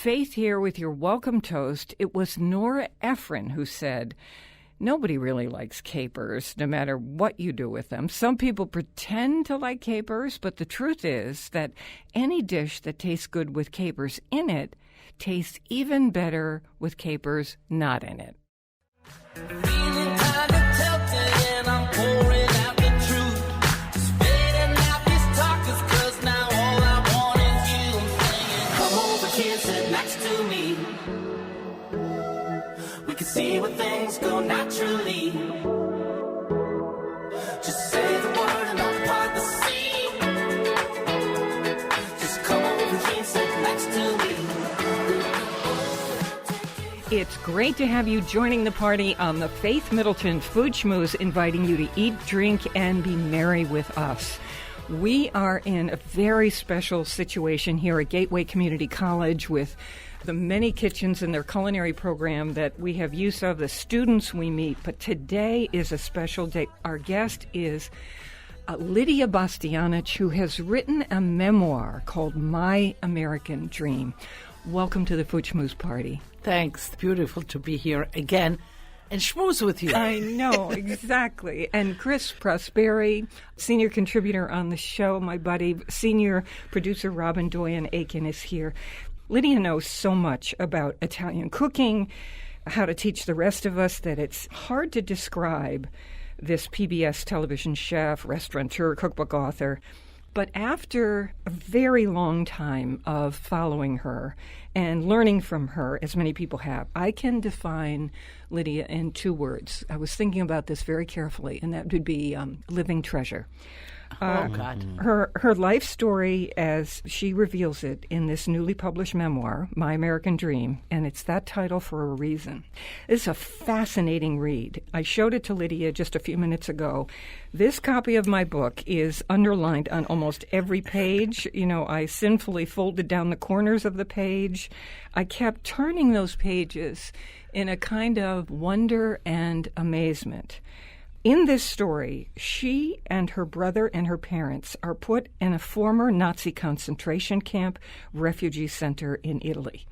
Faith here with your welcome toast. It was Nora Ephron who said, "Nobody really likes capers, no matter what you do with them. Some people pretend to like capers, but the truth is that any dish that tastes good with capers in it tastes even better with capers not in it." Feeling kind of tempted and I'm pouring out the truth. Spitting out these tacos 'cause now all I want is you. I'm saying, come over here, sit next to me. We can see where things go naturally. Just say the word and I'll part the sea. Just come over here and sit next to me. It's great to have you joining the party on the Faith Middleton Food Schmooze, inviting you to eat, drink, and be merry with us. We are in a very special situation here at Gateway Community College with the many kitchens in their culinary program that we have use of, the students we meet. But today is a special day. Our guest is Lidia Bastianich, who has written a memoir called My American Dream. Welcome to the Food Schmooze party. Thanks. Beautiful to be here again and schmooze with you. I know, exactly. And Chris Prosperi, senior contributor on the show, my buddy, senior producer Robin Doyen-Aiken is here. Lidia knows so much about Italian cooking, how to teach the rest of us that it's hard to describe this PBS television chef, restaurateur, cookbook author. But after a very long time of following her and learning from her, as many people have, I can define Lidia in two words. I was thinking about this very carefully, and that would be living treasure. God. Her life story, as she reveals it in this newly published memoir, My American Dream, and it's that title for a reason. It's a fascinating read. I showed it to Lidia just a few minutes ago. This copy of my book is underlined on almost every page. You know, I sinfully folded down the corners of the page. I kept turning those pages in a kind of wonder and amazement. In this story, she and her brother and her parents are put in a former Nazi concentration camp refugee center in Italy.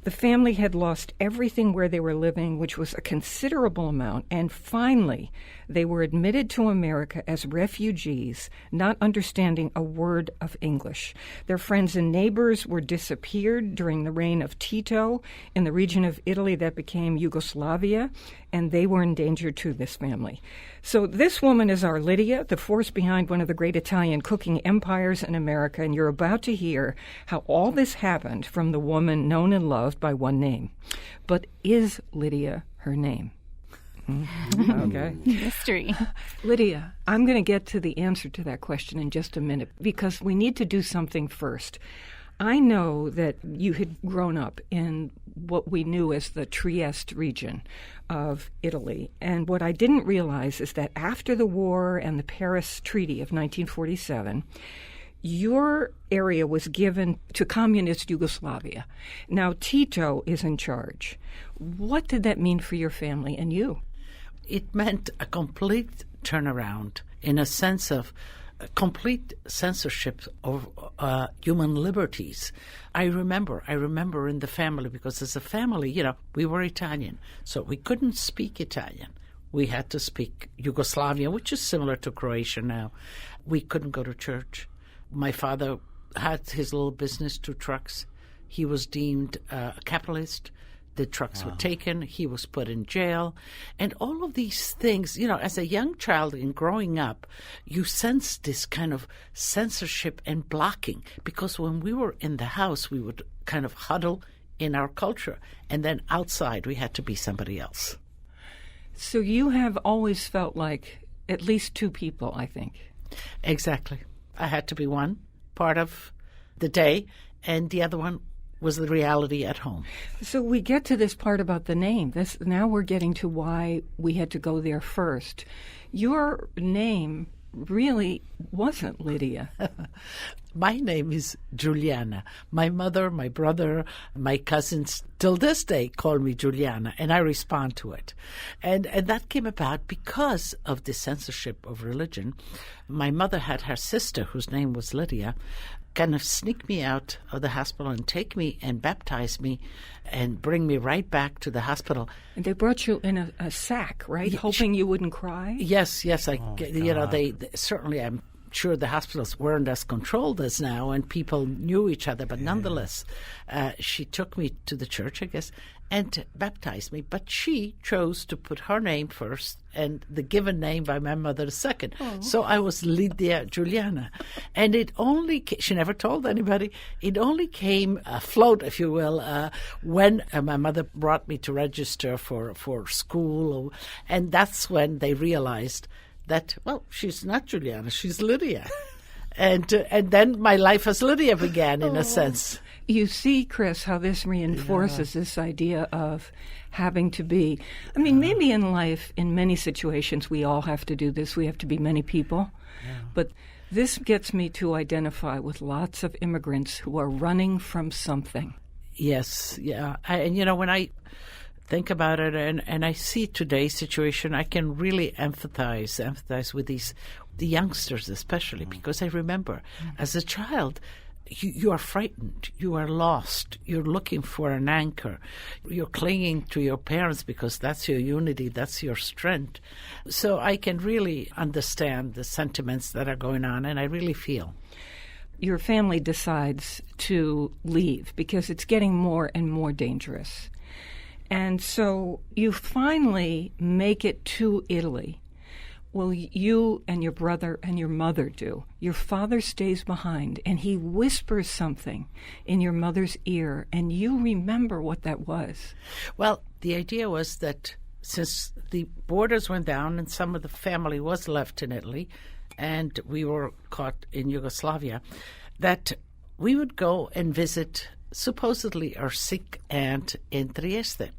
The family had lost everything where they were living, which was a considerable amount, and finally they were admitted to America as refugees, not understanding a word of English. Their friends and neighbors were disappeared during the reign of Tito in the region of Italy that became Yugoslavia, and they were endangered to this family. So this woman is our Lidia, the force behind one of the great Italian cooking empires in America, and you're about to hear how all this happened from the woman known and loved by one name. But is Lidia her name? Okay. Mystery. Lidia, I'm going to get to the answer to that question in just a minute because we need to do something first. I know that you had grown up in what we knew as the Trieste region of Italy. And what I didn't realize is that after the war and the Paris Treaty of 1947, your area was given to communist Yugoslavia. Now Tito is in charge. What did that mean for your family and you? It meant a complete turnaround in a sense of complete censorship of human liberties. I remember in the family, because as a family, you know, we were Italian, so we couldn't speak Italian. We had to speak Yugoslavian, which is similar to Croatian now. We couldn't go to church. My father had his little business, 2 trucks. He was deemed a capitalist. The trucks were taken. He was put in jail. And all of these things, you know, as a young child in growing up, you sense this kind of censorship and blocking. Because when we were in the house, we would kind of huddle in our culture. And then outside, we had to be somebody else. So you have always felt like at least 2 people, I think. Exactly. I had to be one part of the day, and the other one was the reality at home. So we get to this part about the name. Now we're getting to why we had to go there first. Your name really wasn't Lidia. My name is Giuliana. My mother, my brother, my cousins, till this day call me Giuliana, and I respond to it. And that came about because of the censorship of religion. My mother had her sister, whose name was Lydia, kind of sneak me out of the hospital and take me and baptize me and bring me right back to the hospital. And they brought you in a sack, right? Hoping you wouldn't cry? Yes. They certainly, I'm sure the hospitals weren't as controlled as now, and people knew each other. But nonetheless, she took me to the church, I guess, and baptized me. But she chose to put her name first and the given name by my mother second. Oh. So I was Lidia Juliana. And it only, she never told anybody, it only came afloat, if you will, when my mother brought me to register for school. And that's when they realized that, well, she's not Juliana, she's Lidia. And then my life as Lidia began, in a sense. You see, Chris, how this reinforces this idea of having to be. I mean, maybe in life, in many situations, we all have to do this. We have to be many people. Yeah. But this gets me to identify with lots of immigrants who are running from something. Yes, yeah. And, when I think about it and I see today's situation, I can really empathize with the youngsters especially, because I remember as a child, you are frightened, you are lost, you're looking for an anchor, you're clinging to your parents because that's your unity, that's your strength. So I can really understand the sentiments that are going on, and I really feel. Your family decides to leave because it's getting more and more dangerous. And so you finally make it to Italy. Well, you and your brother and your mother do. Your father stays behind, and he whispers something in your mother's ear, and you remember what that was. Well, the idea was that since the borders went down and some of the family was left in Italy, and we were caught in Yugoslavia, that we would go and visit supposedly our sick aunt in Trieste.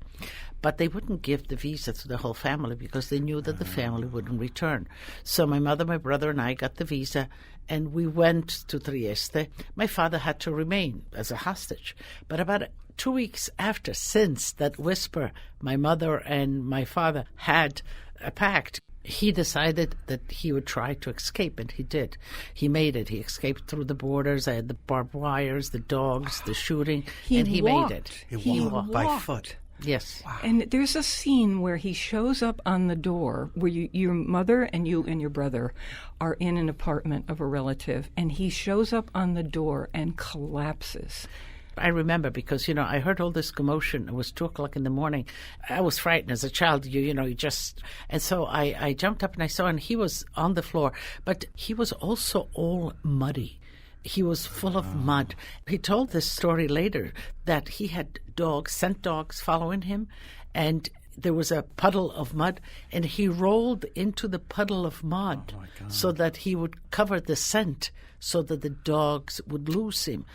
But they wouldn't give the visa to the whole family because they knew that the family wouldn't return. So my mother, my brother, and I got the visa, and we went to Trieste. My father had to remain as a hostage. But about 2 weeks after, since that whisper my mother and my father had a pact, he decided that he would try to escape, and he did. He made it. He escaped through the borders. I had the barbed wires, the dogs, the shooting, and he made it. He walked by foot. Yes. Wow. And there's a scene where he shows up on the door where your mother and you and your brother are in an apartment of a relative, and he shows up on the door and collapses. I remember because, I heard all this commotion. It was 2:00 in the morning. I was frightened as a child, and so I jumped up and I saw, and he was on the floor, but he was also all muddy. He was full of mud. He told this story later that he had scent dogs following him, and there was a puddle of mud, and he rolled into the puddle of mud so that he would cover the scent so that the dogs would lose him.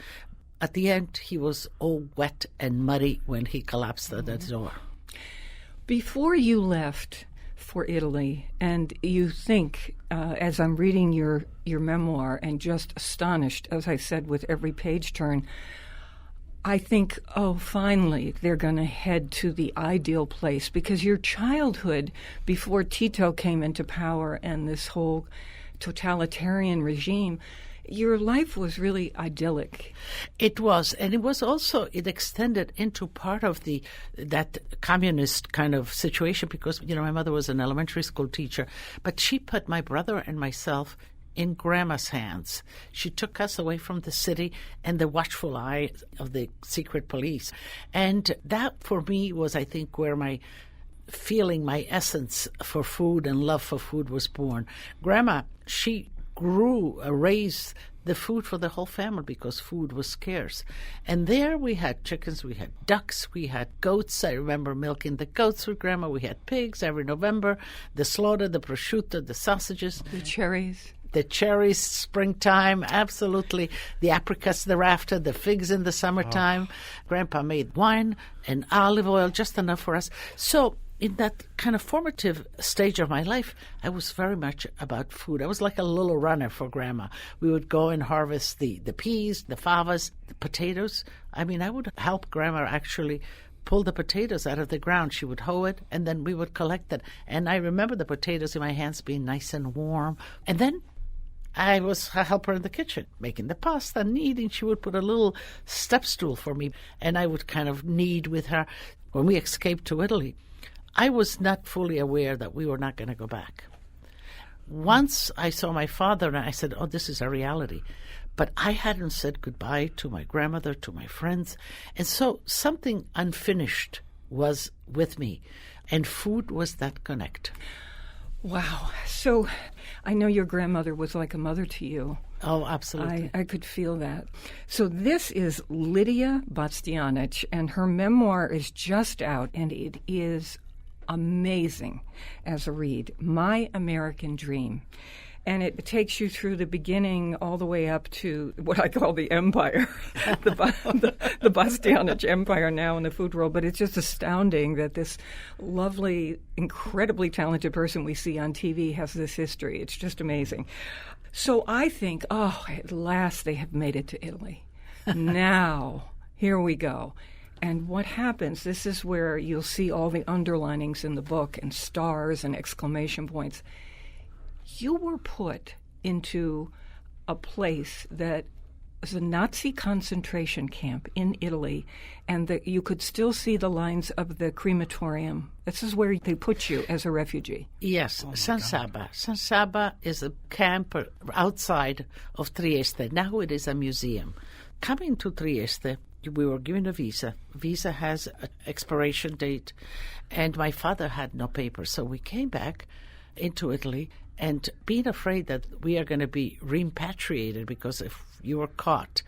At the end, he was all wet and muddy when he collapsed at the door. Before you left for Italy, and you think, as I'm reading your memoir and just astonished, as I said, with every page turn, I think, oh, finally, they're going to head to the ideal place, because your childhood, before Tito came into power and this whole totalitarian regime, your life was really idyllic. It was, and it was also, it extended into part of that communist kind of situation because, my mother was an elementary school teacher, but she put my brother and myself in Grandma's hands. She took us away from the city and the watchful eye of the secret police. And that, for me, was, I think, where my essence for food and love for food was born. Grandma, she raised the food for the whole family because food was scarce. And there we had chickens, we had ducks, we had goats. I remember milking the goats with Grandma. We had pigs every November, the slaughter, the prosciutto, the sausages. The cherries. The cherries, springtime, absolutely. The apricots thereafter, the figs in the summertime. Grandpa made wine and olive oil, just enough for us. So in that kind of formative stage of my life, I was very much about food. I was like a little runner for Grandma. We would go and harvest the peas, the favas, the potatoes. I would help Grandma actually pull the potatoes out of the ground. She would hoe it, and then we would collect it. And I remember the potatoes in my hands being nice and warm. And then I was a helper in the kitchen, making the pasta, kneading. She would put a little step stool for me, and I would kind of knead with her. When we escaped to Italy, I was not fully aware that we were not going to go back. Once I saw my father, and I said, oh, this is a reality. But I hadn't said goodbye to my grandmother, to my friends. And so something unfinished was with me, and food was that connect. Wow. So I know your grandmother was like a mother to you. Oh, absolutely. I could feel that. So this is Lidia Bastianich, and her memoir is just out, and it is amazing as a read, My American Dream. And it takes you through the beginning all the way up to what I call the empire, the Bastianich empire now in the food world. But it's just astounding that this lovely, incredibly talented person we see on TV has this history. It's just amazing. So I think, oh, at last they have made it to Italy. Now, here we go. And what happens, this is where you'll see all the underlinings in the book and stars and exclamation points. You were put into a place that was a Nazi concentration camp in Italy, and you could still see the lines of the crematorium. This is where they put you as a refugee. Yes, San Saba. San Saba is a camp outside of Trieste. Now it is a museum. Coming to Trieste, we were given a visa. Visa has an expiration date, and my father had no papers. So we came back into Italy, and being afraid that we are going to be repatriated because if you were caught,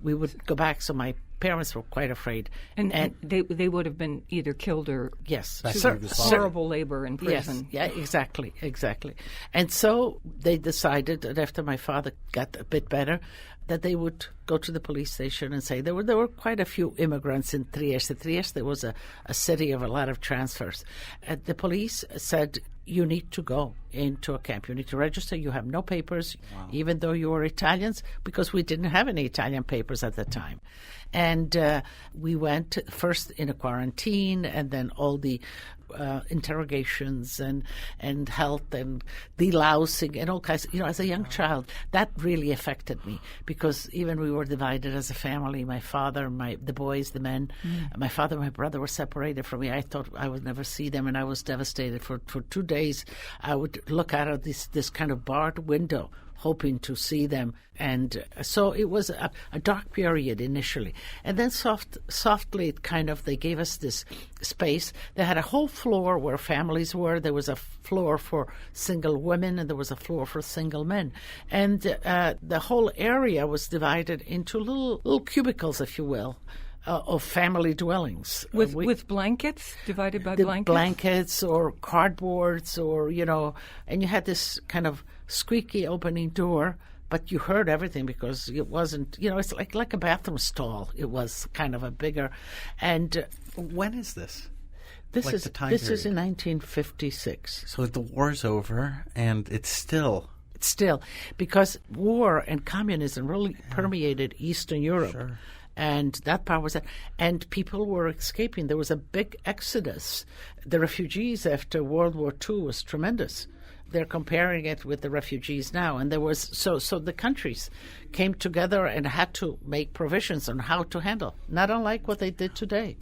we would go back. So my parents were quite afraid. And they would have been either killed or yes, horrible labor in prison. Yes, yeah, exactly. And so they decided that after my father got a bit better, that they would go to the police station and say there were quite a few immigrants in Trieste. Trieste was a city of a lot of transfers. The police said, you need to go into a camp. You need to register. You have no papers, even though you are Italians, because we didn't have any Italian papers at the time. And we went first in a quarantine, and then all the interrogations and health and delousing and all kinds. As a young child, that really affected me because even we were divided as a family. My father, the boys, the men. My father and my brother were separated from me. I thought I would never see them, and I was devastated. For 2 days, I would look out of this kind of barred window, hoping to see them. And so it was a dark period initially. And then softly, they gave us this space. They had a whole floor where families were. There was a floor for single women, and there was a floor for single men. And the whole area was divided into little cubicles, if you will, of family dwellings. With blankets, divided by blankets? Blankets or cardboards or, and you had this kind of squeaky opening door, but you heard everything because it wasn't, it's like a bathroom stall. It was kind of a bigger. And when is this? This is the time this period? is in 1956. So the war's over, and it's still because war and communism really permeated Eastern Europe. Sure. And that part was that. And people were escaping. There was a big exodus. The refugees after World War II was tremendous. They're comparing it with the refugees now. And there was so the countries came together and had to make provisions on how to handle, not unlike what they did today.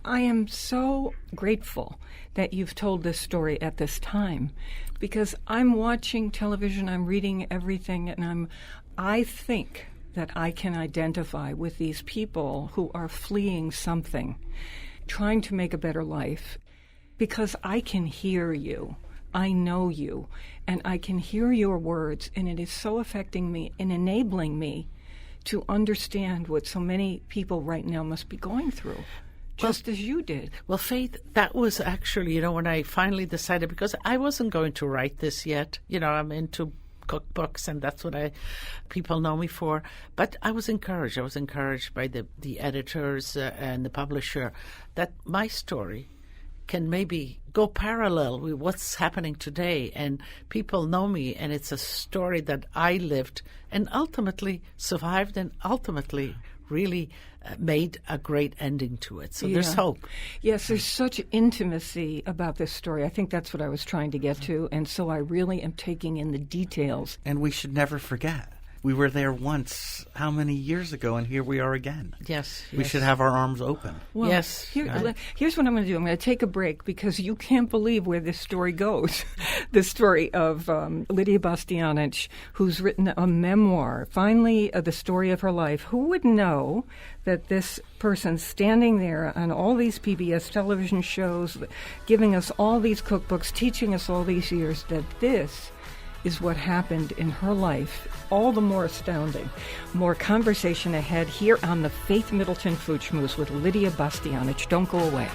I am so grateful that you've told this story at this time because I'm watching television, I'm reading everything, and I think that I can identify with these people who are fleeing something, trying to make a better life, because I can hear you. I know you, and I can hear your words, and it is so affecting me and enabling me to understand what so many people right now must be going through, just as you did. Well, Faith, that was actually, when I finally decided, because I wasn't going to write this yet. I'm into cookbooks, and that's what people know me for. But I was encouraged. I was encouraged by the editors and the publisher that my story can maybe go parallel with what's happening today, and people know me, and it's a story that I lived and ultimately survived and ultimately really made a great ending to it. So there's hope. Yes, there's such intimacy about this story. I think that's what I was trying to get to. And so I really am taking in the details. And we should never forget. We were there once, how many years ago, and here we are again. Yes. We should have our arms open. Well, Yes. Here's what I'm going to do. I'm going to take a break because you can't believe where this story goes. The story of Lidia Bastianich, who's written a memoir, finally the story of her life. Who would know that this person standing there on all these PBS television shows, giving us all these cookbooks, teaching us all these years, that this is what happened in her life, all the more astounding. More conversation ahead here on the Faith Middleton Food Schmooze with Lidia Bastianich. Don't go away.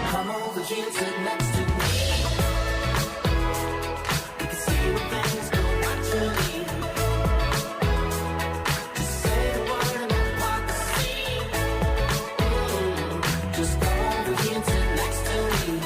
Come over here, sit next to me. We can see where things go naturally. Just say the word and I'll part the scene. Just come over here and sit next to me.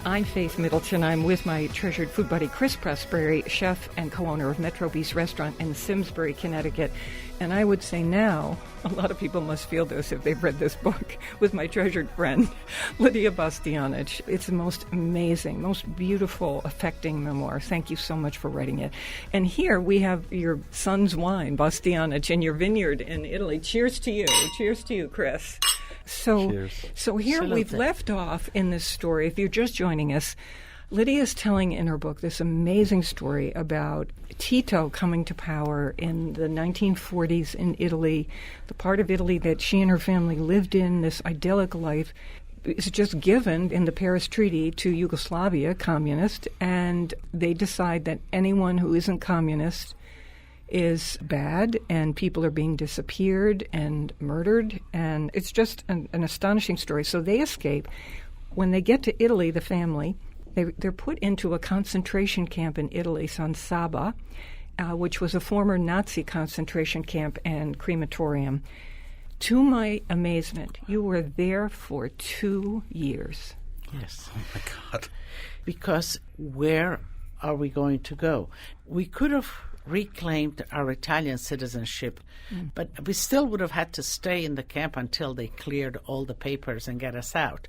I'm Faith Middleton. I'm with my treasured food buddy, Chris Pressberry, chef and co-owner of Metro Beast Restaurant in Simsbury, Connecticut. And I would say now, a lot of people must feel this if they've read this book, with my treasured friend, Lidia Bastianich. It's the most amazing, most beautiful, affecting memoir. Thank you so much for writing it. And here we have your son's wine, Bastianich, in your vineyard in Italy. Cheers to you. Cheers to you, Chris. Cheers. So here Salute. we've left off in this story. If you're just joining us, Lidia is telling in her book this amazing story about Tito coming to power in the 1940s in Italy, the part of Italy that she and her family lived in, this idyllic life. Is just given in the Paris Treaty to Yugoslavia, communist, and they decide that anyone who isn't communist is bad, and people are being disappeared and murdered, and it's just an astonishing story. So they escape. When they get to Italy, the family, they're put into a concentration camp in Italy, San Saba, which was a former Nazi concentration camp and crematorium. To my amazement, you were there for 2 years. Yes. Oh, my God. Because where are we going to go? We could have reclaimed our Italian citizenship, but we still would have had to stay in the camp until they cleared all the papers and get us out.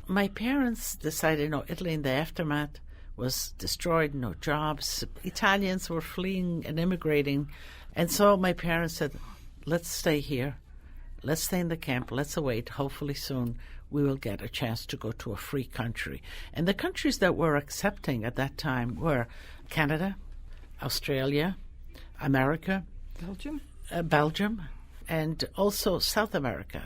My parents decided, Italy in the aftermath was destroyed, no jobs. Italians were fleeing and immigrating. And so my parents said, let's stay here. Let's stay in the camp. Let's await. Hopefully soon we will get a chance to go to a free country. And the countries that were accepting at that time were Canada, Australia, America, Belgium, and also South America.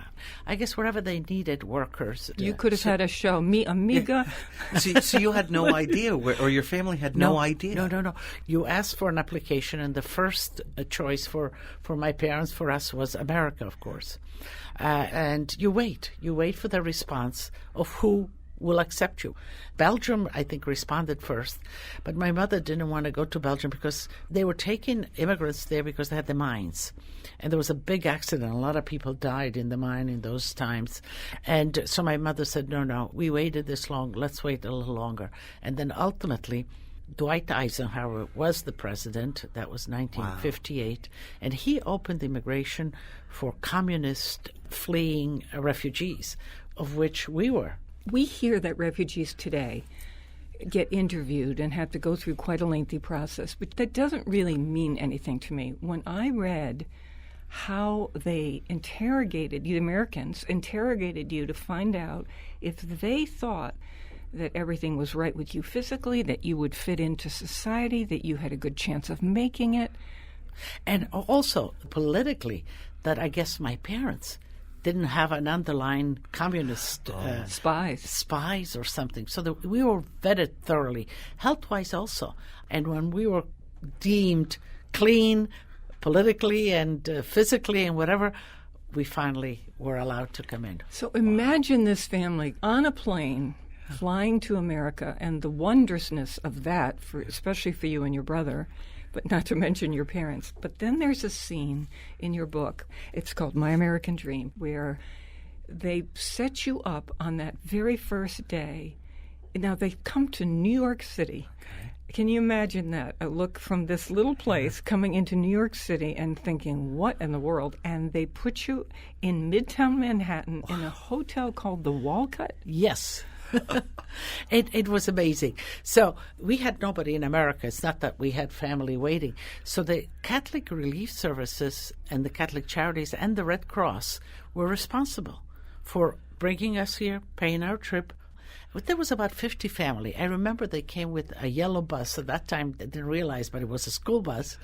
I guess wherever they needed workers. You could have had a show, Mi Amiga. So you had no idea, or your family had no idea? No. You asked for an application, and the first choice for my parents, for us, was America, of course. And you wait for the response of who we'll accept you. Belgium, I think, responded first, but my mother didn't want to go to Belgium because they were taking immigrants there because they had the mines. And there was a big accident. A lot of people died in the mine in those times. And so my mother said, no, we waited this long. Let's wait a little longer. And then ultimately, Dwight Eisenhower was the president. That was 1958. Wow. And he opened immigration for communist fleeing refugees, of which we were. We hear that refugees today get interviewed and have to go through quite a lengthy process, but that doesn't really mean anything to me. When I read how they interrogated you, the Americans interrogated you to find out if they thought that everything was right with you physically, that you would fit into society, that you had a good chance of making it. And also politically, that I guess my parents didn't have an underlying communist spies or something. So that we were vetted thoroughly, health-wise also. And when we were deemed clean politically and physically and whatever, we finally were allowed to come in. So imagine this family on a plane flying to America and the wondrousness of that, especially for you and your brother, but not to mention your parents. But then there's a scene in your book, it's called My American Dream, where they set you up on that very first day. Now, they come to New York City. Okay. Can you imagine that? A look from this little place coming into New York City and thinking, what in the world? And they put you in Midtown Manhattan in a hotel called the Walcott? Yes. It was amazing. So we had nobody in America. It's not that we had family waiting. So the Catholic Relief Services and the Catholic Charities and the Red Cross were responsible for bringing us here, paying our trip. But there was about 50 family. I remember they came with a yellow bus. At that time, they didn't realize, but it was a school bus.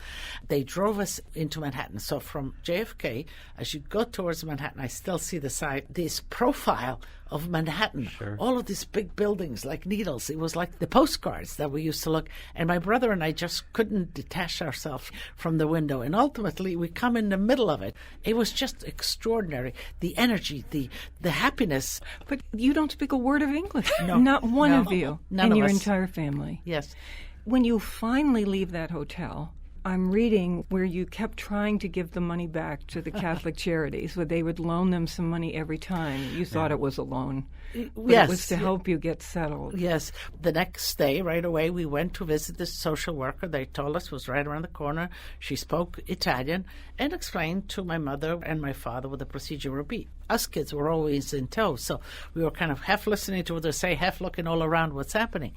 They drove us into Manhattan. So from JFK, as you go towards Manhattan, I still see the side, this profile of Manhattan. Sure. All of these big buildings like needles. It was like the postcards that we used to look. And my brother and I just couldn't detach ourselves from the window. And ultimately, we come in the middle of it. It was just extraordinary. The energy, the happiness. But you don't speak a word of English. No. Not one of you. None and of your us. Entire family. Yes. When you finally leave that hotel, I'm reading where you kept trying to give the money back to the Catholic Charities, where they would loan them some money every time. You thought it was a loan. But yes. It was to help you get settled. Yes. The next day, right away, we went to visit the social worker. They told us it was right around the corner. She spoke Italian and explained to my mother and my father what the procedure would be. Us kids were always in tow, so we were kind of half listening to what they say, half looking all around what's happening.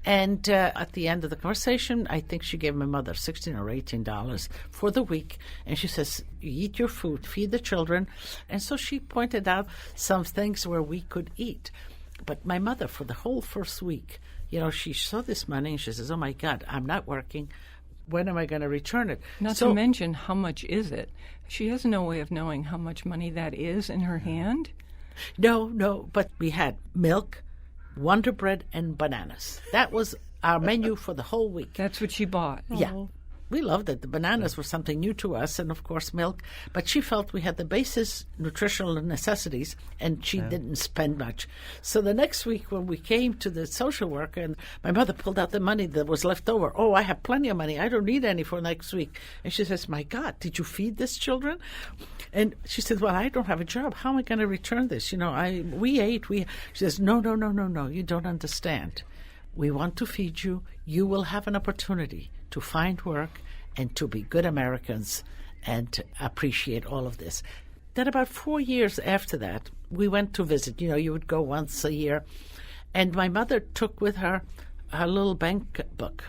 And at the end of the conversation, I think she gave my mother $16 or $18 for the week. And she says, you eat your food, feed the children. And so she pointed out some things where we could eat. But my mother, for the whole first week, she saw this money and she says, oh, my God, I'm not working. When am I going to return it? Not to mention, how much is it? She has no way of knowing how much money that is in her hand. No, but we had milk, Wonder Bread, and bananas. That was our menu for the whole week. That's what she bought. Yeah. We loved it. The bananas were something new to us, and of course milk. But she felt we had the basis nutritional necessities, and she didn't spend much. So the next week when we came to the social worker, and my mother pulled out the money that was left over. Oh, I have plenty of money. I don't need any for next week. And she says, my God, did you feed these children? And she said, well, I don't have a job. How am I going to return this? We ate. She says, no, you don't understand. We want to feed you. You will have an opportunity to find work and to be good Americans and to appreciate all of this. Then about 4 years after that, we went to visit. You would go once a year. And my mother took with her her little bank book.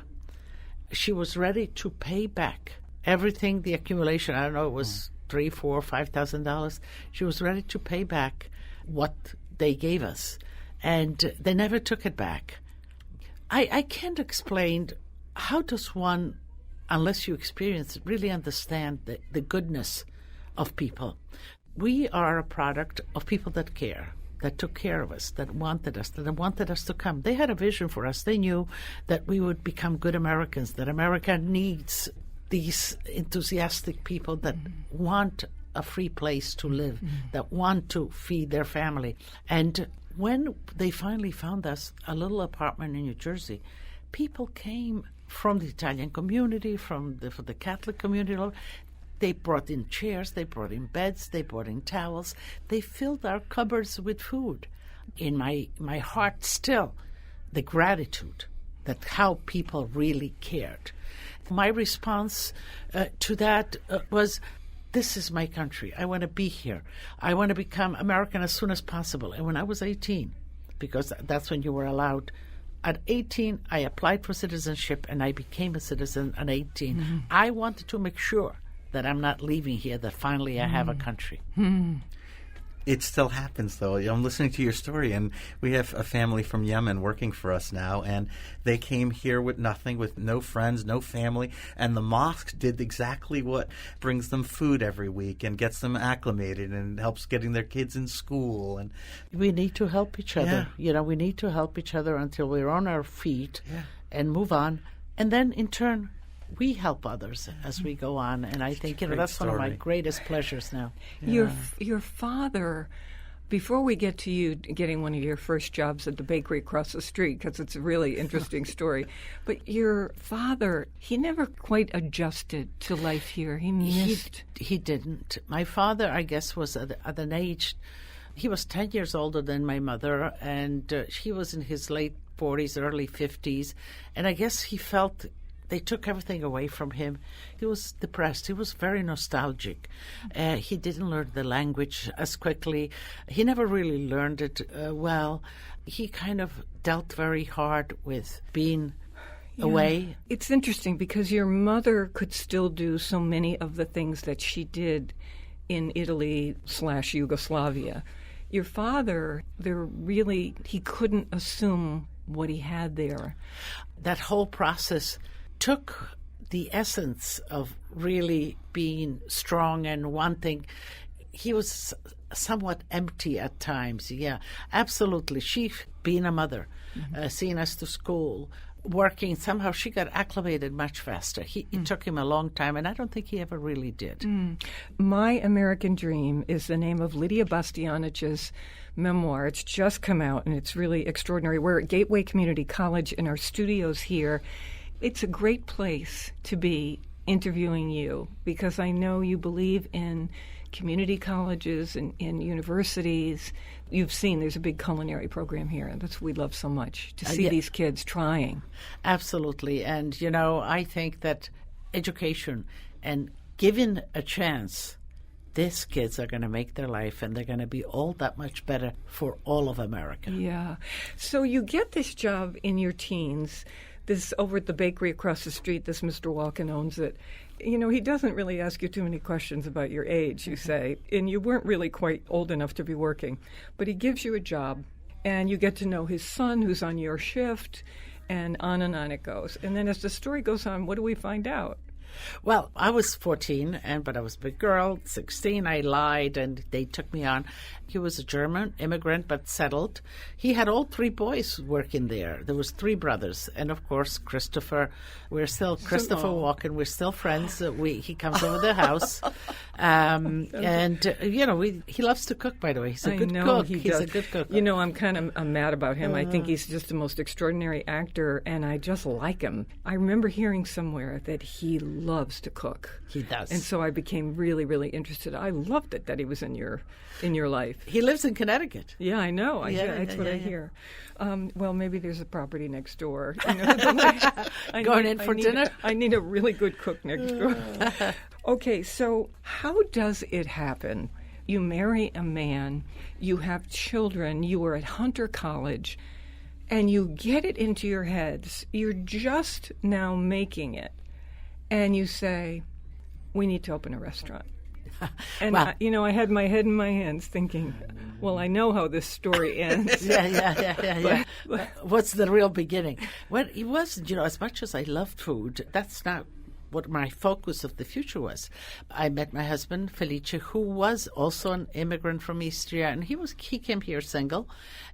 She was ready to pay back everything, the accumulation. I don't know, it was $3,000, $4,000, $5,000. She was ready to pay back what they gave us. And they never took it back. I can't explain how does one, unless you experience it, really understand the goodness of people. We are a product of people that care, that took care of us, that wanted us to come. They had a vision for us. They knew that we would become good Americans, that America needs these enthusiastic people that want a free place to live, that want to feed their family. And when they finally found us a little apartment in New Jersey, people came from the Italian community, from the Catholic community. They brought in chairs, they brought in beds, they brought in towels. They filled our cupboards with food. In my heart still, the gratitude that how people really cared. My response to that was, this is my country. I want to be here. I want to become American as soon as possible. And when I was 18, because that's when you were allowed, at 18, I applied for citizenship and I became a citizen at 18. Mm-hmm. I wanted to make sure that I'm not leaving here, that finally I have a country. Mm-hmm. It still happens, though. I'm listening to your story, and we have a family from Yemen working for us now, and they came here with nothing, with no friends, no family, and the mosque did exactly what brings them food every week and gets them acclimated and helps getting their kids in school. And we need to help each other. Yeah. We need to help each other until we're on our feet and move on. And then, in turn, we help others as we go on, and I think that's one of my greatest pleasures now. Yeah. Your father, before we get to you getting one of your first jobs at the bakery across the street, because it's a really interesting story, but your father, he never quite adjusted to life here. He missed. He didn't. My father, I guess, was at an age, he was 10 years older than my mother, and he was in his late 40s, early 50s, and I guess he felt they took everything away from him. He was depressed. He was very nostalgic. He didn't learn the language as quickly. He never really learned it well. He kind of dealt very hard with being away. It's interesting because your mother could still do so many of the things that she did in Italy/Yugoslavia. Your father, he couldn't assume what he had there. That whole process took the essence of really being strong and wanting. He was somewhat empty at times. Yeah, absolutely. She, being a mother, seeing us to school, working, somehow she got acclimated much faster. It took him a long time, and I don't think he ever really did. My American Dream is the name of Lidia Bastianich's memoir. It's just come out, and it's really extraordinary. We're at Gateway Community College in our studios here. It's a great place to be interviewing you because I know you believe in community colleges and in universities. You've seen there's a big culinary program here, and that's what we love so much, to see these kids trying. Absolutely. And, I think that education and given a chance, these kids are going to make their life, and they're going to be all that much better for all of America. Yeah. So you get this job in your teens. This over at the bakery across the street, this Mr. Walken owns it. He doesn't really ask you too many questions about your age, you say, and you weren't really quite old enough to be working. But he gives you a job, and you get to know his son who's on your shift, and on it goes. And then as the story goes on, what do we find out? Well, I was 14, but I was a big girl. 16, I lied, and they took me on. He was a German immigrant, but settled. He had all three boys working there. There was three brothers, and of course, Christopher. Christopher Walken. We're still friends. He comes over the house, he loves to cook. By the way, he's a good cook. He's a good cook. I'm mad about him. I think he's just the most extraordinary actor, and I just like him. I remember hearing somewhere that he loves to cook. He does. And so I became really, really interested. I loved it that he was in your life. He lives in Connecticut. Yeah, I know. That's what I hear. Well, maybe there's a property next door. Going in for dinner? I need a really good cook next door. Okay, so how does it happen? You marry a man, you have children, you were at Hunter College, and you get it into your heads. You're just now making it. And you say, we need to open a restaurant. And, I had my head in my hands thinking, well, I know how this story ends. Yeah. What's the real beginning? Well, it wasn't, as much as I loved food, that's not what my focus of the future was. I met my husband, Felice, who was also an immigrant from Istria, and he came here single.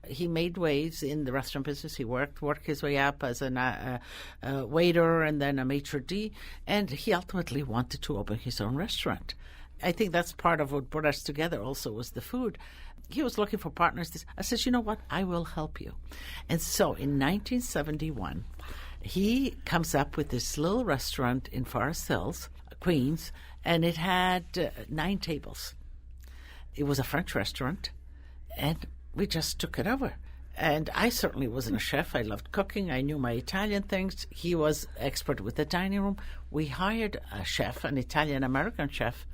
He made waves in the restaurant business. He worked his way up as a waiter and then a maitre d', and he ultimately wanted to open his own restaurant. I think that's part of what brought us together also was the food. he was looking for partners. I said, you know what? I will help you. And so in 1971, he comes up with this little restaurant in Forest Hills, Queens, and it had 9 tables. It was a French restaurant, and we just took it over. And I certainly wasn't a chef. I loved cooking. I knew my Italian things. He was expert with the dining room. We hired a chef, an Italian-American chef.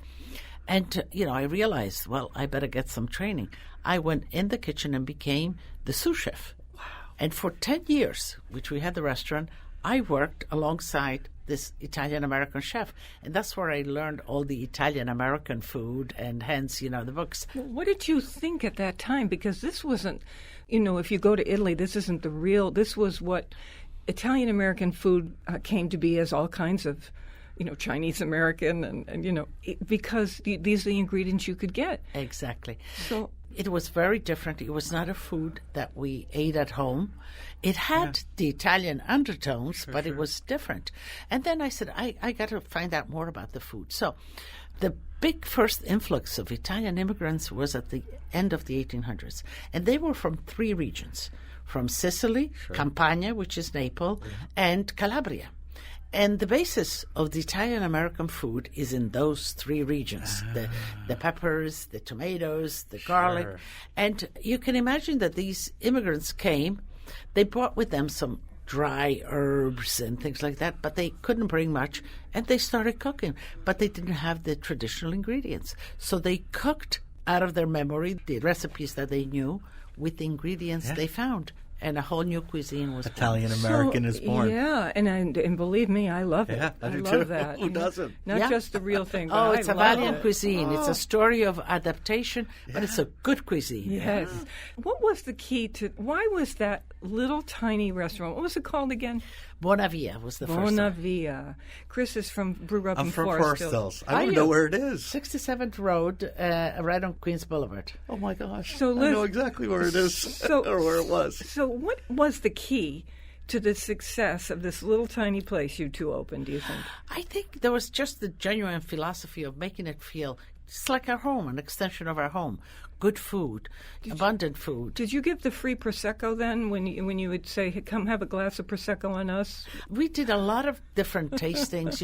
And, I realized, well, I better get some training. I went in the kitchen and became the sous chef. Wow. And for 10 years, which we had the restaurant, I worked alongside this Italian-American chef. And that's where I learned all the Italian-American food and hence, the books. What did you think at that time? Because this wasn't, if you go to Italy, this isn't the real, this was what Italian-American food came to be as all kinds of, Chinese-American and because these are the ingredients you could get. Exactly. So it was very different. It was not a food that we ate at home. It had the Italian undertones, but it was different. And then I said, I got to find out more about the food. So the big first influx of Italian immigrants was at the end of the 1800s. And they were from 3 regions, from Sicily, Campania, which is Naples, and Calabria. And the basis of the Italian-American food is in those 3 regions, the peppers, the tomatoes, the garlic. And you can imagine that these immigrants came, they brought with them some dry herbs and things like that, but they couldn't bring much, and they started cooking. But they didn't have the traditional ingredients. So they cooked out of their memory the recipes that they knew with the ingredients they found. And a whole new cuisine was Italian-American is born. Yeah, and believe me, I love it. Yeah, I do love too. that. Who doesn't? Not just the real thing. But Oh, it's I a love valiant it. cuisine. It's a story of adaptation, but it's a good cuisine. Yes. What was the key to, why was that little tiny restaurant, what was it called again? Bonavia was the first one. Bonavia. Chris is grew up I'm in from Forest Forest Hills. Hills. I don't know where it is. 67th Road, right on Queens Boulevard. Oh, my gosh. So I know exactly where it is or where it was. So what was the key to the success of this little tiny place you two opened, do you think? I think there was just the genuine philosophy of making it feel just like our home, an extension of our home. Good food, abundant food. Did you give the free Prosecco then when you would say, hey, come have a glass of Prosecco on us? We did a lot of different tastings,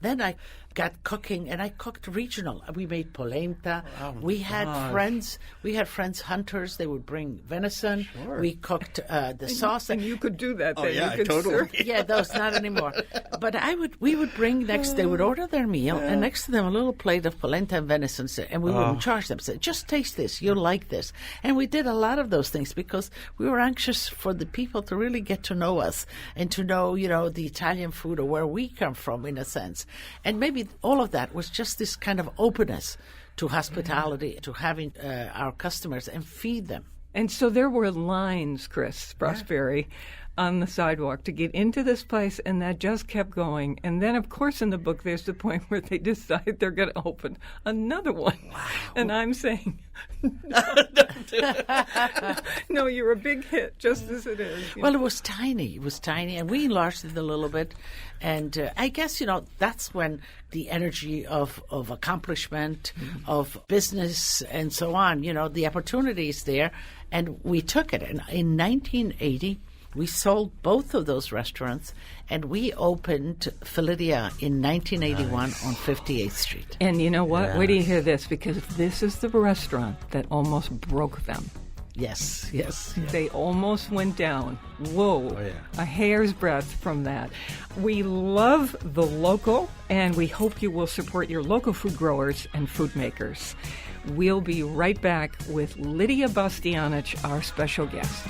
Then I got cooking, and I cooked regional. We made polenta. We had friends hunters. They would bring venison. Sure. We cooked the sauce. And you could do that then. Oh, yeah, you could totally. serve. Yeah, those not anymore. But we would bring they would order their meal, and next to them a little plate of polenta and venison, and we wouldn't charge them. Say, just taste this, you'll like this. And we did a lot of those things because we were anxious for the people to really get to know us and to know, the Italian food or where we come from, in a sense. And maybe all of that was just this kind of openness to hospitality, to having our customers and feed them. And so there were lines, Chris Prosperi, on the sidewalk to get into this place, and that just kept going. And then, of course, in the book, there's the point where they decide they're going to open another one. Wow. And I'm saying, no, you're a big hit, just as it is. Well, it was tiny. It was tiny, and we enlarged it a little bit. And I guess, that's when the energy of accomplishment, of business, and so on, the opportunity is there. And we took it. And in 1980, we sold both of those restaurants, and we opened Lidia in 1981 on 58th Street. And you know what? Yes. Wait till you hear this, because this is the restaurant that almost broke them. Yes. They almost went down. Whoa. Oh, yeah. A hair's breadth from that. We love the local, and we hope you will support your local food growers and food makers. We'll be right back with Lidia Bastianich, our special guest.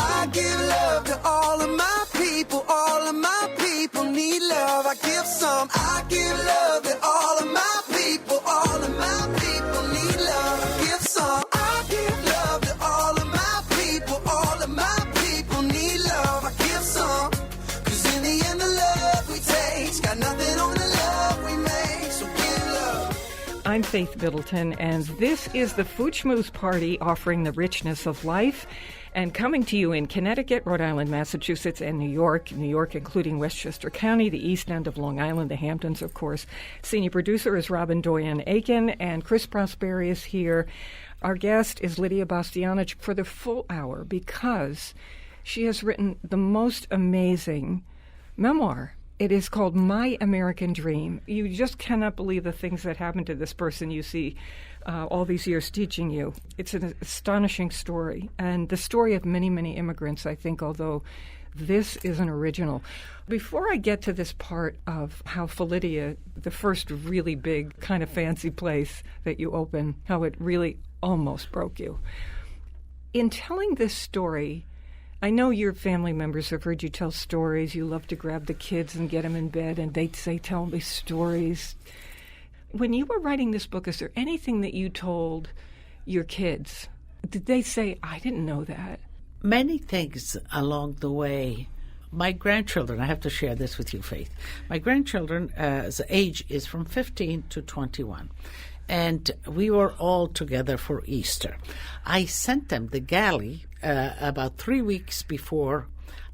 I give love to all of my people. All of my people need love. I give some. I give love to all of my I'm Faith Middleton, and this is the Food Schmooze Party, offering the richness of life, and coming to you in Connecticut, Rhode Island, Massachusetts, and New York, including Westchester County, the East End of Long Island, the Hamptons, of course. Senior producer is Robin Doyen-Aiken, and Chris Prosperi is here. Our guest is Lidia Bastianich for the full hour because she has written the most amazing memoir. It is called My American Dream. You just cannot believe the things that happened to this person you see all these years teaching you. It's an astonishing story, and the story of many, many immigrants, I think, although this is an original. Before I get to this part of how for Lidia, the first really big kind of fancy place that you open, how it really almost broke you. In telling this story, I know your family members have heard you tell stories. You love to grab the kids and get them in bed, and they'd say, tell me stories. When you were writing this book, is there anything that you told your kids? Did they say, I didn't know that? Many things along the way. My grandchildren, I have to share this with you, Faith. My grandchildren's age is from 15 to 21. And we were all together for Easter. I sent them the galley about 3 weeks before,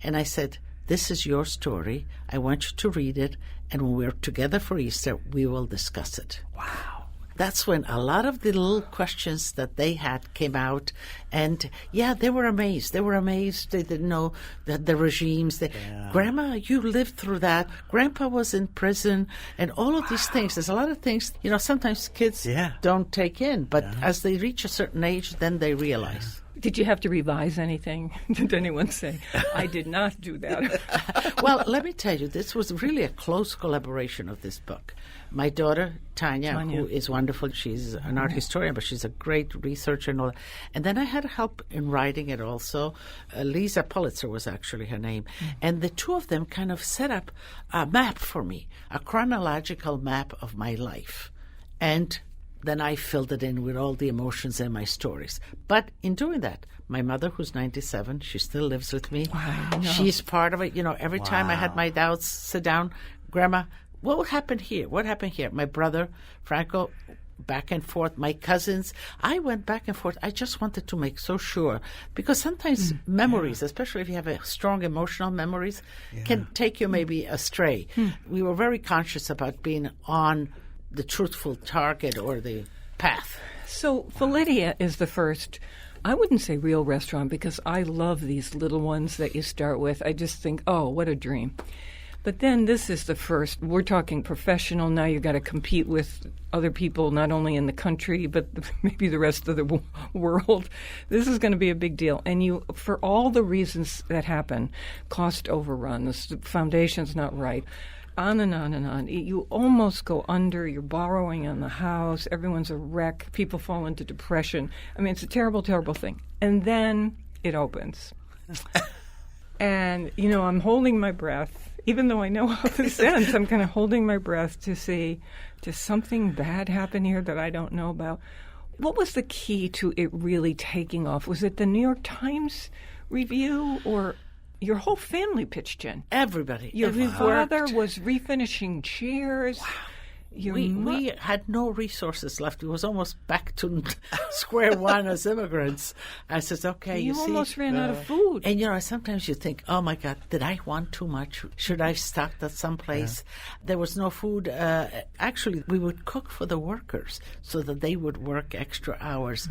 and I said, this is your story. I want you to read it, and when we're together for Easter, we will discuss it. Wow. That's when a lot of the little questions that they had came out, and they were amazed. They were amazed. They didn't know that the regimes. Grandma, you lived through that. Grandpa was in prison, and all of these things. There's a lot of things, sometimes kids don't take in, but as they reach a certain age, then they realize. Did you have to revise anything? Did anyone say, I did not do that? Well, let me tell you, this was really a close collaboration of this book. My daughter, Tanya, who is wonderful, she's an art historian, but she's a great researcher and all that. And then I had help in writing it also. Lisa Pulitzer was actually her name. And the two of them kind of set up a map for me, a chronological map of my life. And then I filled it in with all the emotions and my stories. But in doing that, my mother, who's 97, she still lives with me. Wow. She's part of it. Every time I had my doubts, sit down, Grandma, what happened here? What happened here? My brother, Franco, back and forth. My cousins, I went back and forth. I just wanted to make so sure. Because sometimes memories, especially if you have a strong emotional memories, can take you maybe astray. We were very conscious about being on the truthful target or the path. So for Lidia is the first, I wouldn't say real restaurant because I love these little ones that you start with. I just think, oh, what a dream. But then this is the first. We're talking professional. Now you've got to compete with other people, not only in the country, but maybe the rest of the world. This is going to be a big deal. And you, for all the reasons that happen, cost overruns, the foundation's not right, on and on and on. You almost go under. You're borrowing on the house. Everyone's a wreck. People fall into depression. I mean, it's a terrible, terrible thing. And then it opens. And, I'm holding my breath. Even though I know how this ends, I'm kind of holding my breath to see, does something bad happen here that I don't know about? What was the key to it really taking off? Was it the New York Times review or your whole family pitched in? Everybody. Your father was refinishing chairs. Wow. We had no resources left. It was almost back to square one as immigrants. I said, okay, you almost ran out of food. And, sometimes you think, oh, my God, did I want too much? Should I stop at someplace? There was no food. Actually, we would cook for the workers so that they would work extra hours.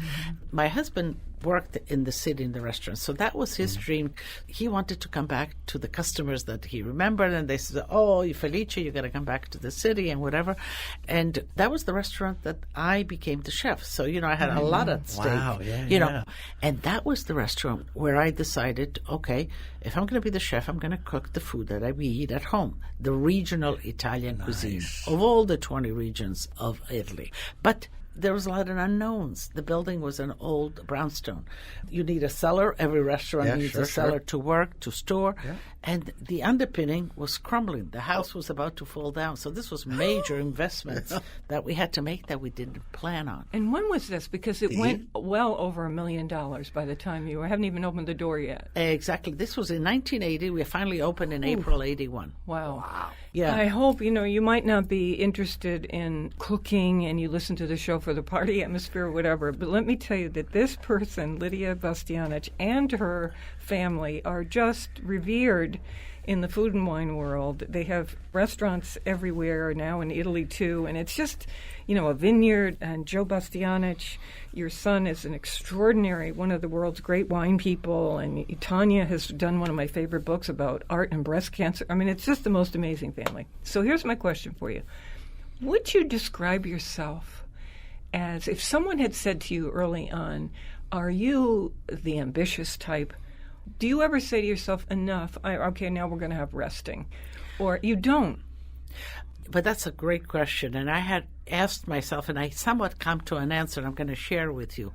My husband worked in the city in the restaurant, so that was his dream. He wanted to come back to the customers that he remembered, and they said, oh, Felice, you got to come back to the city and whatever. And that was the restaurant that I became the chef. So, I had a lot at stake. Wow, yeah. And that was the restaurant where I decided, okay, if I'm going to be the chef, I'm going to cook the food that I eat at home, the regional Italian cuisine of all the 20 regions of Italy. But there was a lot of unknowns. The building was an old brownstone. You need a cellar. Every restaurant needs a cellar to work, to store. Yeah. And the underpinning was crumbling. The house was about to fall down. So this was major investments that we had to make that we didn't plan on. And when was this? Because it went well over $1 million by the time you haven't even opened the door yet. Exactly. This was in 1980. We finally opened in April 81. Wow. Yeah. I hope, you might not be interested in cooking and you listen to the show for the party atmosphere or whatever, but let me tell you that this person, Lidia Bastianich, and her family are just revered in the food and wine world. They have restaurants everywhere now in Italy too, and it's just, a vineyard. And Joe Bastianich, your son, is an extraordinary, one of the world's great wine people, and Tanya has done one of my favorite books about art and breast cancer. I mean, it's just the most amazing family. So here's my question for you. Would you describe yourself as, if someone had said to you early on, are you the ambitious type? Do you ever say to yourself, enough, okay, now we're going to have resting? Or you don't? But that's a great question, and I had asked myself, and I somewhat come to an answer, and I'm going to share with you.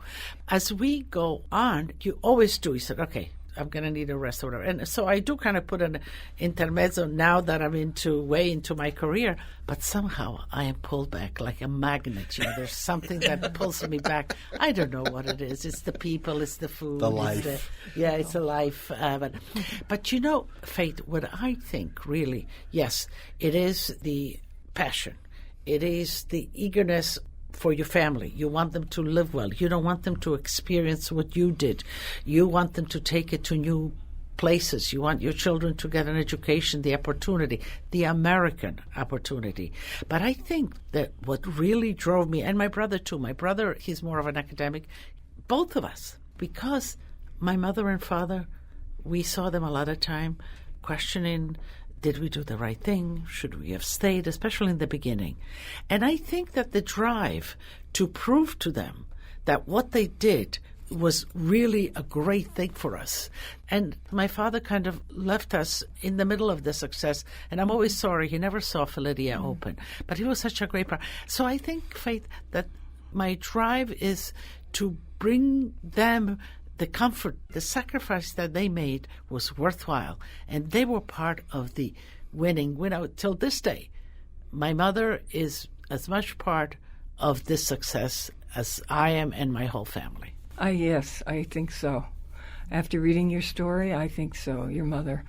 As we go on, you always do. You said, okay, I'm going to need a rest or whatever. And so I do kind of put an intermezzo now that I'm way into my career, but somehow I am pulled back like a magnet. There's something that pulls me back. I don't know what it is. It's the people, it's the food. The life. It's a life. But Faith, what I think really, yes, it is the passion. It is the eagerness for your family. You want them to live well. You don't want them to experience what you did. You want them to take it to new places. You want your children to get an education, the opportunity, the American opportunity. But I think that what really drove me, and my brother too, he's more of an academic, both of us, because my mother and father, we saw them a lot of time questioning, did we do the right thing? Should we have stayed, especially in the beginning? And I think that the drive to prove to them that what they did was really a great thing for us. And my father kind of left us in the middle of the success, and I'm always sorry he never saw Lidia open. But he was such a great part. So I think, Faith, that my drive is to bring them the comfort, the sacrifice that they made was worthwhile, and they were part of the winning. Till this day, my mother is as much part of this success as I am and my whole family. Yes, I think so. After reading your story, I think so, your mother.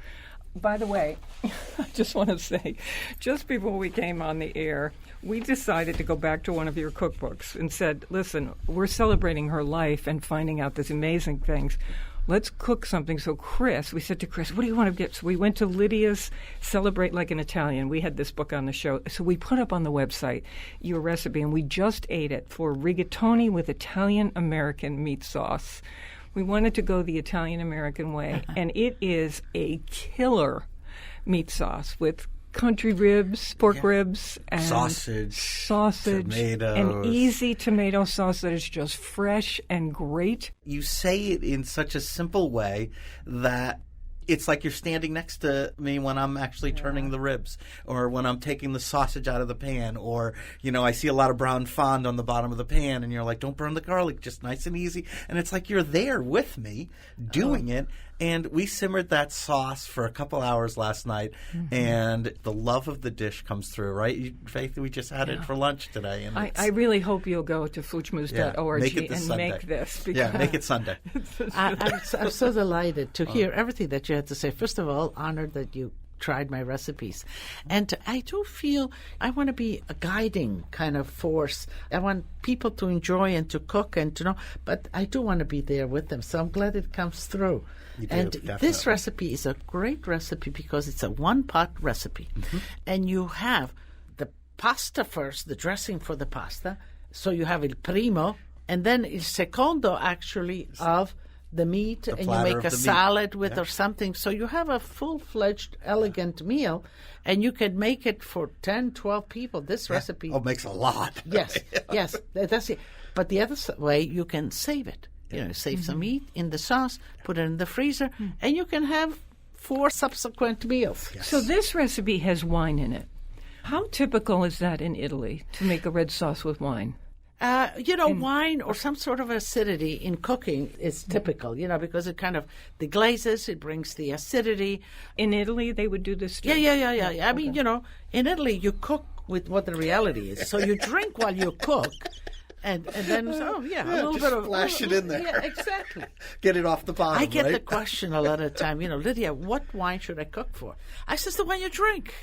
By the way, I just want to say, just before we came on the air, we decided to go back to one of your cookbooks and said, listen, we're celebrating her life and finding out these amazing things. Let's cook something. So we said to Chris, what do you want to get? So we went to Lidia's Celebrate Like an Italian. We had this book on the show. So we put up on the website your recipe, and we just ate it for rigatoni with Italian-American meat sauce. We wanted to go the Italian-American way, and it is a killer meat sauce with country ribs, pork ribs, and sausage, tomatoes. An easy tomato sauce that is just fresh and great. You say it in such a simple way that it's like you're standing next to me when I'm actually turning the ribs, or when I'm taking the sausage out of the pan, or, I see a lot of brown fond on the bottom of the pan, and you're like, don't burn the garlic, just nice and easy. And it's like you're there with me doing it. And we simmered that sauce for a couple hours last night, and the love of the dish comes through, right? Faith, we just had it for lunch today. And I really hope you'll go to fuchmus.org and Sunday. make this. Make it Sunday. I'm so delighted to hear everything that you had to say. First of all, honored that you tried my recipes. And I do feel I want to be a guiding kind of force. I want people to enjoy and to cook and to know, but I do want to be there with them. So I'm glad it comes through. And this recipe is a great recipe because it's a one-pot recipe. And you have the pasta first, the dressing for the pasta. So you have il primo, and then il secondo, actually, of the meat, and you make a salad with or something. So you have a full-fledged, elegant meal, and you can make it for 10, 12 people. This recipe... Oh, makes a lot. Yes, that's it. But the other way, you can save it. Save some meat in the sauce, put it in the freezer, and you can have 4 subsequent meals. Yes. So this recipe has wine in it. How typical is that in Italy, to make a red sauce with wine? Wine or some sort of acidity in cooking is typical, because it kind of deglazes, it brings the acidity. In Italy, they would do this too? Yeah. I mean, in Italy, you cook with what the reality is. So you drink while you cook. And then, a little just bit of... splash it in there. Yeah, exactly. Get it off the bottom, I get right? the question a lot of the time, Lydia, what wine should I cook for? I says, the one you drink,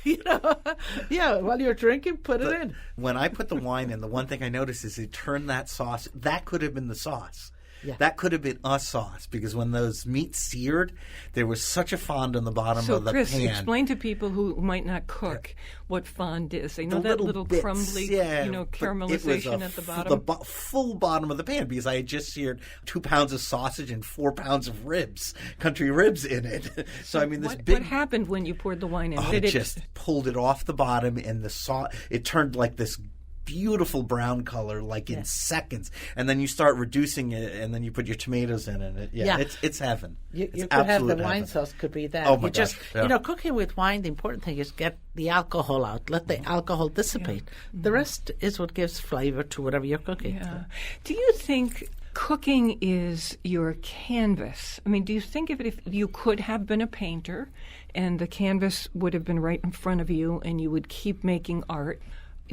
Yeah, while you're drinking, put it in. When I put the wine in, the one thing I noticed is it turned that sauce. That could have been the sauce. Yeah. That could have been a sauce, because when those meats seared, there was such a fond on the bottom of the Chris, pan. explain to people who might not cook what fond is. They know that little bits, crumbly, but caramelization at the bottom. The full bottom of the pan, because I had just seared 2 pounds of sausage and 4 pounds of ribs, country ribs in it. So I mean, this What happened when you poured the wine in? It just pulled it off the bottom, and the sauce. It turned like this beautiful brown color, like in seconds, and then you start reducing it, and then you put your tomatoes in it. It's heaven. You it's could have the absolute wine heaven. sauce could be that. Oh my gosh! Cooking with wine, the important thing is get the alcohol out. Let the alcohol dissipate. Yeah. The rest is what gives flavor to whatever you're cooking. Yeah. Do you think cooking is your canvas? I mean, do you think of it if you could have been a painter and the canvas would have been right in front of you and you would keep making art?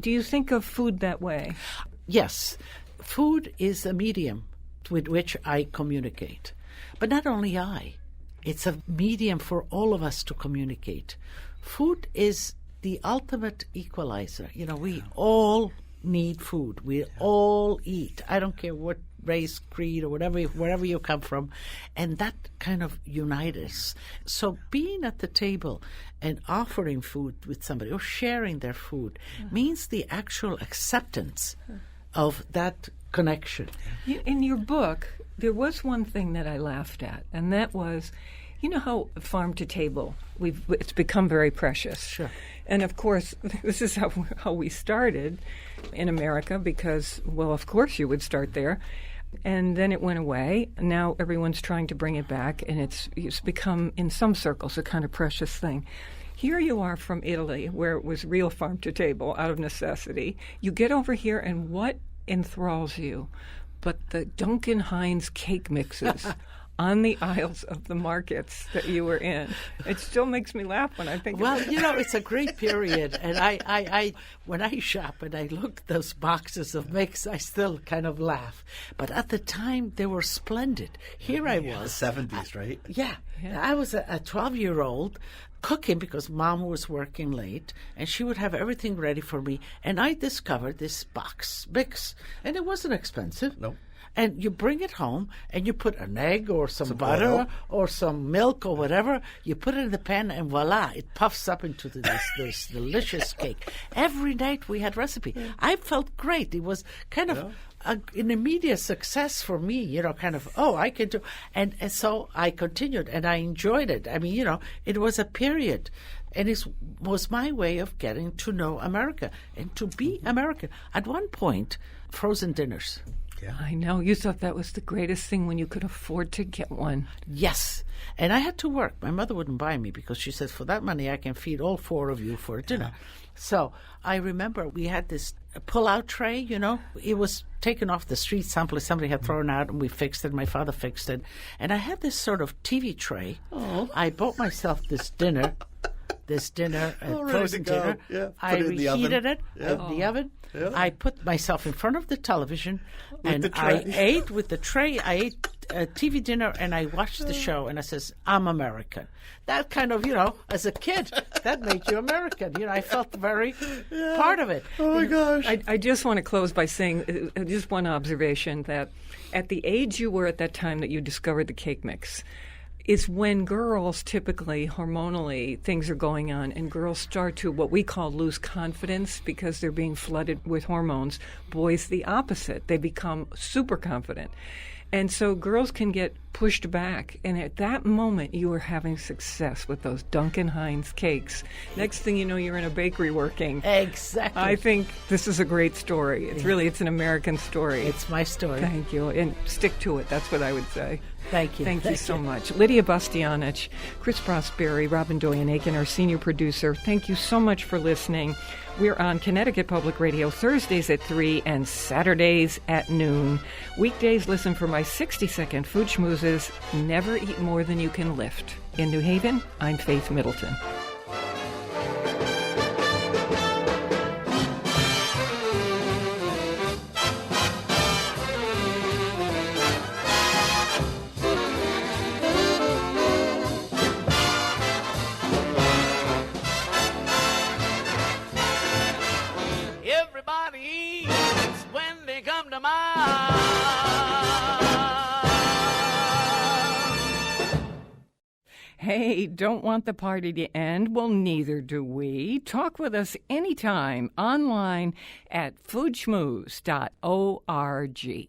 Do you think of food that way? Yes. Food is a medium with which I communicate. But not only I. It's a medium for all of us to communicate. Food is the ultimate equalizer. We all need food. We all eat. I don't care what race, creed, or wherever you come from. And that kind of unites us. So being at the table and offering food with somebody or sharing their food means the actual acceptance of that connection. In your book, there was one thing that I laughed at, and that was, how farm to table, it's become very precious. Sure. And of course, this is how we started in America, because, well, of course you would start there. And then it went away. Now everyone's trying to bring it back, and it's become, in some circles, a kind of precious thing. Here you are from Italy, where it was real farm to table out of necessity. You get over here, and what enthralls you but the Duncan Hines cake mixes on the aisles of the markets that you were in? It still makes me laugh when I think of it. It's a great period. And I when I shop and I look at those boxes of mix, I still kind of laugh. But at the time, they were splendid. Here I was. The 70s, right? Yeah. I was a 12-year-old cooking because Mom was working late, and she would have everything ready for me. And I discovered this box mix, and it wasn't expensive. No. And you bring it home, and you put an egg or some butter or some milk or whatever. You put it in the pan, and voila, it puffs up into this delicious cake. Every night we had recipe. Yeah. I felt great. It was kind of an immediate success for me, I can do. And so I continued, and I enjoyed it. I mean, it was a period. And it was my way of getting to know America and to be American. At one point, frozen dinners. Yeah. I know. You thought that was the greatest thing when you could afford to get one. Yes. And I had to work. My mother wouldn't buy me because she said, for that money, I can feed all 4 of you for dinner. Yeah. So I remember we had this pull-out tray, It was taken off the street someplace. Somebody had thrown out, and we fixed it. My father fixed it. And I had this sort of TV tray. Oh. I bought myself this dinner, frozen dinner. Yeah. I reheated it in the oven. Yeah. I put myself in front of the television, and I ate with the tray. I ate a TV dinner, and I watched the show, and I says, I'm American. That kind of, as a kid, that made you American. I felt very part of it. Oh, my gosh. I just want to close by saying just one observation, that at the age you were at that time that you discovered the cake mix, is when girls typically, hormonally, things are going on, and girls start to what we call lose confidence because they're being flooded with hormones. Boys, the opposite. They become super confident. And so girls can get pushed back. And at that moment, you were having success with those Duncan Hines cakes. Next thing you know, you're in a bakery working. Exactly. I think this is a great story. It's an American story. It's my story. Thank you. And stick to it. That's what I would say. Thank you. Thank you so much. Lydia Bastianich, Chris Prosperi, Robin Doyen-Aiken, our senior producer. Thank you so much for listening. We're on Connecticut Public Radio Thursdays at 3 and Saturdays at noon. Weekdays, listen for my 60-second food schmoozes. Never eat more than you can lift. In New Haven, I'm Faith Middleton. Everybody eats when they come to mind. Hey, don't want the party to end? Well, neither do we. Talk with us anytime online at foodschmooze.org.